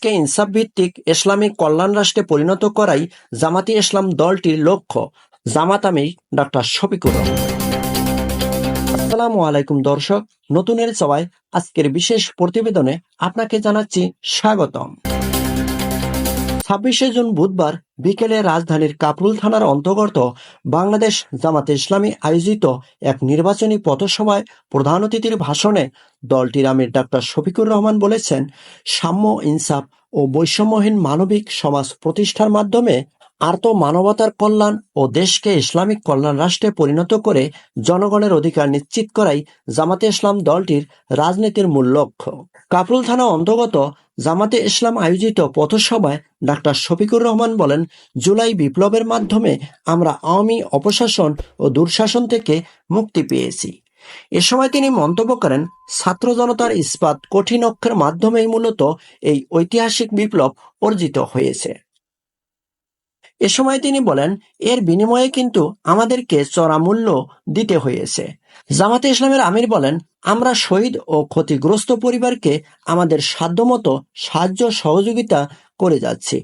দেশকে ইনসাফ ভিত্তিক ইসলামিক কল্যাণ রাষ্ট্রে পরিণত করাই জামাতি ইসলাম দলটির লক্ষ্য। জামাত আমির ডক্টর শফিকুর রহমান। আসসালামু আলাইকুম দর্শক, নতুনের সবাই আজকের বিশেষ প্রতিবেদনে আপনাকে জানাচ্ছি স্বাগতম। 26শে জুন বুধবার বিকেলে রাজধানীর কাপরুল থানার অন্তর্গত বাংলাদেশ জামাতে ইসলামী আয়োজিত এক নির্বাচনী পথসভায় প্রধান অতিথির ভাষণে দলটির আমির ডক্টর শফিকুর রহমান বলেছেন, সাম্য, ইনসাফ ও বৈষম্যহীন মানবিক সমাজ প্রতিষ্ঠার মাধ্যমে আর্ত মানবতার কল্যাণ ও দেশকে ইসলামিক কল্যাণ রাষ্ট্রে পরিণত করে জনগণের অধিকার নিশ্চিত করাই জামাতে ইসলাম দলটির রাজনীতির মূল লক্ষ্য। কাপরুল থানা অন্তর্গত জামাতে ইসলাম আয়োজিত পথসভায় ডাক্তার শফিকুর রহমান বলেন, জুলাই বিপ্লবের মাধ্যমে আমরা আওয়ামী অপশাসন ও দুঃশাসন থেকে মুক্তি পেয়েছি। এ সময় তিনি মন্তব্য করেন, ছাত্র জনতার ইস্পাত কঠিন অক্ষের মাধ্যমেই মূলত এই ঐতিহাসিক বিপ্লব অর্জিত হয়েছে। এ সময় তিনি বলেন, এর বিনিময়ে কিন্তু আমাদেরকে চড়া মূল্য দিতে হয়েছে। জামাতে ইসলামের আমির বলেন, আমরা শহীদ ও ক্ষতিগ্রস্ত পরিবারকে আমাদের সাধ্যমতো সাহায্য সহযোগিতা করে যাচ্ছি।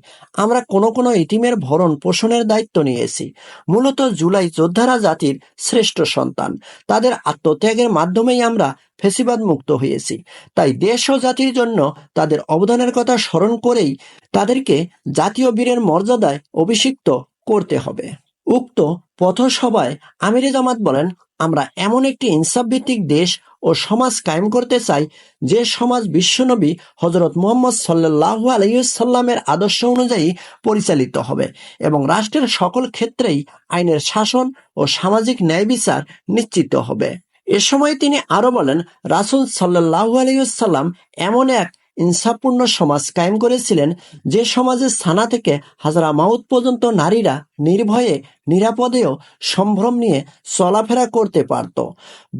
আমরা কোনো ইতিমের ভরণ পোষণের দায়িত্ব নিয়েছি। মূলত জুলাই যোদ্ধারা জাতির শ্রেষ্ঠ সন্তান, তাদের আত্মত্যাগের মাধ্যমেই আমরা ফেসিবাদ মুক্ত হয়েছি। তাই দেশ ও জাতির জন্য তাদের অবদানের কথা স্মরণ করেই তাদেরকে জাতীয় বীরের মর্যাদায় অভিষিক্ত করতে হবে। উক্ত পথসভায় আমিরে জামাত বলেন, আমরা এমন একটি ইনসাফ ভিত্তিক দেশ ও সমাজ কায়েম করতে চাই, যে সমাজ বিশ্বনবী হযরত মুহাম্মদ সাল্লাল্লাহু আলাইহি ওয়াসাল্লামের আদর্শ অনুযায়ী পরিচালিত হবে এবং রাষ্ট্রের সকল ক্ষেত্রেই আইনের শাসন ও সামাজিক ন্যায় বিচার নিশ্চিত হবে। এ সময় তিনি আরো বলেন, রাসূল সাল্লাল্লাহু আলাইহি ওয়াসাল্লাম এমন এক ইনসাফপূর্ণ সমাজ কায়েম করেছিলেন, যে সমাজের ছানা থেকে হাজরা মাউত পর্যন্ত নারীরা নির্ভয়ে নিরাপদেও সম্ভ্রম নিয়ে চলাফেরা করতে পারত।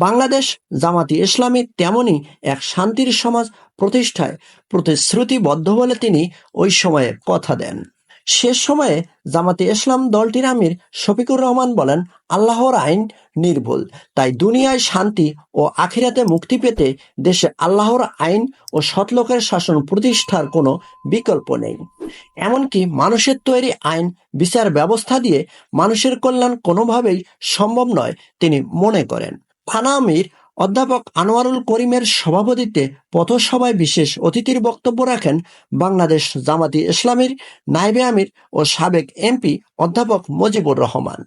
বাংলাদেশ জামাতি ইসলামী তেমনই এক শান্তির সমাজ প্রতিষ্ঠায় প্রতিশ্রুতিবদ্ধ বলে তিনি ওই সময়ে কথা দেন। শেষ সময়ে জামাতে ইসলাম দলটির আমির শফিকুর রহমান বলেন, আল্লাহর আইন নির্ভুল, তাই দুনিয়ায় শান্তি ও আখিরাতে মুক্তি পেতে দেশে আল্লাহর আইন ও সৎলোকের শাসন প্রতিষ্ঠার কোনো বিকল্প নেই। এমনকি মানুষের তৈরি আইন বিচার ব্যবস্থা দিয়ে মানুষের কল্যাণ কোনোভাবেই সম্ভব নয় তিনি মনে করেন। থানা আমির অধ্যাপক আনোয়ারুল করিমের সভাপতিত্বে পথসভায় বিশেষ অতিথির বক্তব্য রাখেন বাংলাদেশ জামাতি ইসলামীর নায়েবে আমির ও সাবেক এমপি অধ্যাপক মুজিবুর রহমান।